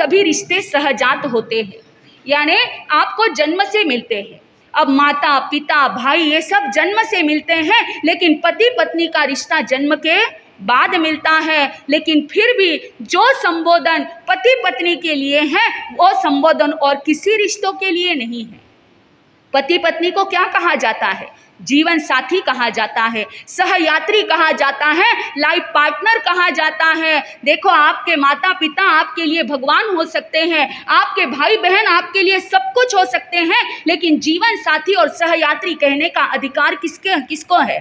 सभी रिश्ते सहजात होते हैं, यानी आपको जन्म से मिलते हैं। अब माता पिता भाई ये सब जन्म से मिलते हैं, लेकिन पति पत्नी का रिश्ता जन्म के बाद मिलता है। लेकिन फिर भी जो संबोधन पति पत्नी के लिए है वो संबोधन और किसी रिश्तों के लिए नहीं है। पति पत्नी को क्या कहा जाता है? जीवन साथी कहा जाता है, सहयात्री कहा जाता है, लाइफ पार्टनर कहा जाता है। देखो, आपके माता पिता आपके लिए भगवान हो सकते हैं, आपके भाई बहन आपके लिए सब कुछ हो सकते हैं, लेकिन जीवन साथी और सहयात्री कहने का अधिकार किसको है?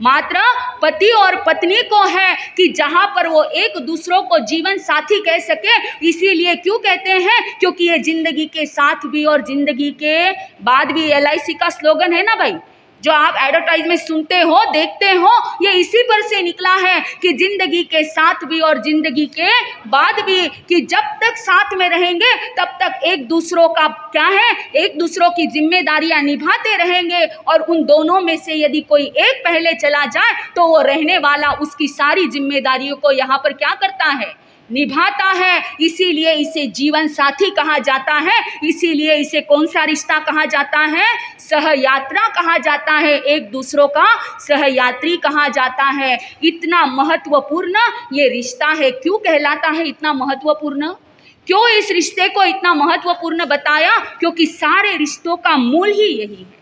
मात्र पति और पत्नी को है, कि जहां पर वो एक दूसरों को जीवन साथी कह सके। इसीलिए क्यों कहते हैं? क्योंकि ये जिंदगी के साथ भी और जिंदगी के बाद भी, LIC का स्लोगन है ना भाई, जो आप एडवर्टाइजमेंट सुनते हो देखते हो, ये इसी पर से निकला है कि जिंदगी के साथ भी और जिंदगी के बाद भी, कि जब तक साथ में रहेंगे तब तक एक दूसरों का क्या है, एक दूसरों की जिम्मेदारियां निभाते रहेंगे। और उन दोनों में से यदि कोई एक पहले चला जाए तो वो रहने वाला उसकी सारी जिम्मेदारियों को यहाँ पर क्या करता है? निभाता है। इसीलिए इसे जीवन साथी कहा जाता है। इसीलिए इसे कौन सा रिश्ता कहा जाता है? सहयात्रा कहा जाता है, एक दूसरों का सहयात्री कहा जाता है। इतना महत्वपूर्ण ये रिश्ता है। क्यों कहलाता है इतना महत्वपूर्ण? क्यों इस रिश्ते को इतना महत्वपूर्ण बताया? क्योंकि सारे रिश्तों का मूल ही यही है।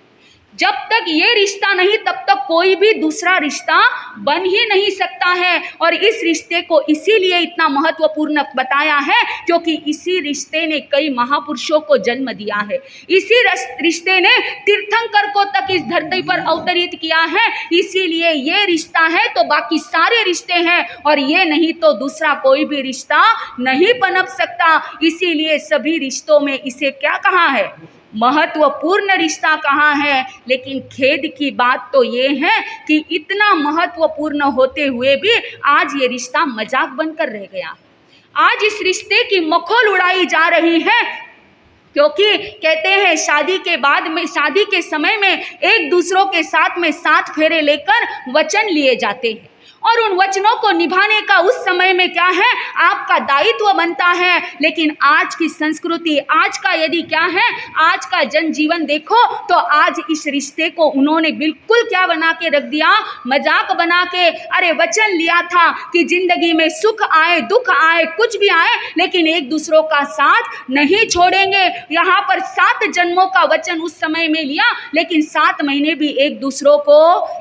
जब तक ये रिश्ता नहीं तब तक कोई भी दूसरा रिश्ता बन ही नहीं सकता है। और इस रिश्ते को इसीलिए इतना महत्वपूर्ण बताया है क्योंकि इसी रिश्ते ने कई महापुरुषों को जन्म दिया है। इसी रिश्ते ने तीर्थंकर को तक इस धरती पर अवतरित किया है। इसीलिए ये रिश्ता है तो बाकी सारे रिश्ते हैं, और ये नहीं तो दूसरा कोई भी रिश्ता नहीं पनप सकता। इसीलिए सभी रिश्तों में इसे क्या कहा है? महत्वपूर्ण रिश्ता कहाँ है। लेकिन खेद की बात तो ये है कि इतना महत्वपूर्ण होते हुए भी आज ये रिश्ता मजाक बनकर रह गया। आज इस रिश्ते की मखौल उड़ाई जा रही है, क्योंकि कहते हैं शादी के बाद में, शादी के समय में एक दूसरों के साथ में 7 फेरे लेकर वचन लिए जाते हैं, और उन वचनों को निभाने का उस समय में क्या है? आपका दायित्व बनता है। लेकिन आज की संस्कृति, आज का यदि क्या है, आज का जनजीवन देखो तो आज इस रिश्ते को उन्होंने बिल्कुल क्या बना के रख दिया? मजाक बना के। अरे वचन लिया था कि जिंदगी में सुख आए दुख आए कुछ भी आए, लेकिन एक दूसरों का साथ नहीं छोड़ेंगे। यहाँ पर 7 जन्मों का वचन उस समय में लिया, लेकिन 7 महीने भी एक दूसरों को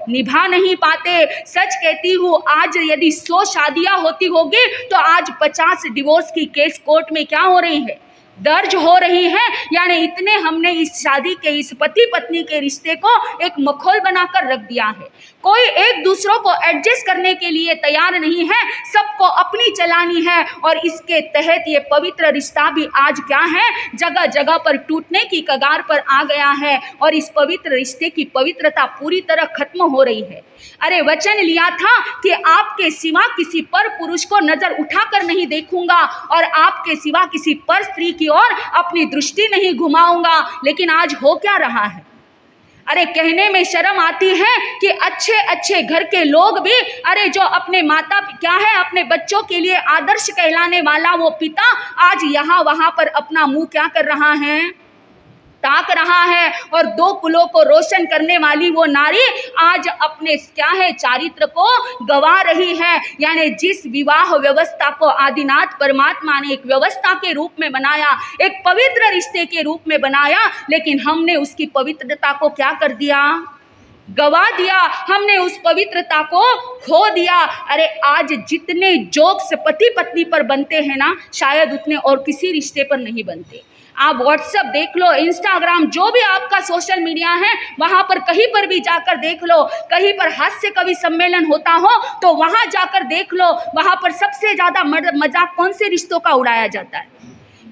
निभा नहीं पाते। सच कहती हूँ, आज यदि 100 शादियां होती होगी तो आज 50 डिवोर्स की केस कोर्ट में क्या हो रही है? दर्ज हो रही है। यानी इतने हमने इस शादी के, इस पति पत्नी के रिश्ते को एक मखौल बनाकर रख दिया है। कोई एक दूसरों को एडजस्ट करने के लिए तैयार नहीं है, सबको अपनी चलानी है। और इसके तहत ये पवित्र रिश्ता भी आज क्या है? जगह जगह पर टूटने की कगार पर आ गया है, और इस पवित्र रिश्ते की पवित्रता पूरी तरह खत्म हो रही है। अरे वचन लिया था कि आपके सिवा किसी पर पुरुष को नजर उठाकर नहीं देखूंगा, और आपके सिवा किसी पर स्त्री की ओर अपनी दृष्टि नहीं घुमाऊंगा। लेकिन आज हो क्या रहा है? अरे कहने में शर्म आती है कि अच्छे अच्छे घर के लोग भी, अरे जो अपने माता क्या है, अपने बच्चों के लिए आदर्श कहलाने वाला वो पिता, आज यहाँ वहां पर अपना मुंह क्या कर रहा है? ताक रहा है। और 2 कुलों को रोशन करने वाली वो नारी आज अपने क्या है, चारित्र को गवा रही है। यानी जिस विवाह व्यवस्था को आदिनाथ परमात्मा ने एक व्यवस्था के रूप में बनाया, एक पवित्र रिश्ते के रूप में बनाया, लेकिन हमने उसकी पवित्रता को क्या कर दिया? गवा दिया। हमने उस पवित्रता को खो दिया। अरे आज जितने जोक्स पति पत्नी पर बनते हैं ना, शायद उतने और किसी रिश्ते पर नहीं बनते। आप व्हाट्सएप देख लो, इंस्टाग्राम, जो भी आपका सोशल मीडिया है, वहाँ पर कहीं पर भी जाकर देख लो। कहीं पर हास्य कवि सम्मेलन होता हो तो वहाँ जाकर देख लो, वहाँ पर सबसे ज़्यादा मजाक कौन से रिश्तों का उड़ाया जाता है?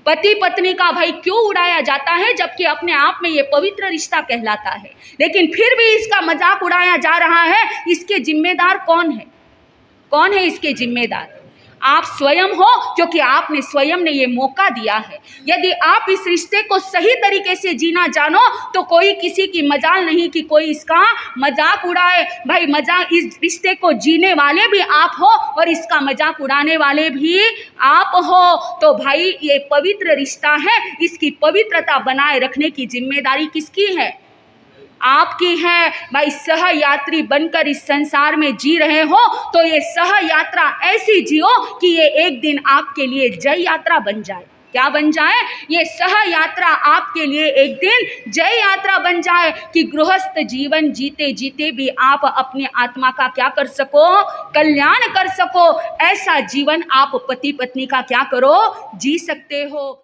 पति पत्नी का। भाई क्यों उड़ाया जाता है, जबकि अपने आप में ये पवित्र रिश्ता कहलाता है। लेकिन फिर भी इसका मजाक उड़ाया जा रहा है। इसके जिम्मेदार कौन है? कौन है इसके जिम्मेदार? आप स्वयं हो, क्योंकि आपने स्वयं ने ये मौका दिया है। यदि आप इस रिश्ते को सही तरीके से जीना जानो तो कोई किसी की मजाल नहीं कि कोई इसका मजाक उड़ाए। भाई मजाक, इस रिश्ते को जीने वाले भी आप हो और इसका मजाक उड़ाने वाले भी आप हो। तो भाई ये पवित्र रिश्ता है, इसकी पवित्रता बनाए रखने की जिम्मेदारी किसकी है? आपकी है। भाई सह यात्री बनकर इस संसार में जी रहे हो तो ये सह यात्रा ऐसी जियो कि ये एक दिन आपके लिए जय यात्रा बन जाए। क्या बन जाए? ये सह यात्रा आपके लिए एक दिन जय यात्रा बन जाए कि गृहस्थ जीवन जीते जीते भी आप अपने आत्मा का क्या कर सको? कल्याण कर सको। ऐसा जीवन आप पति पत्नी का क्या करो? जी सकते हो।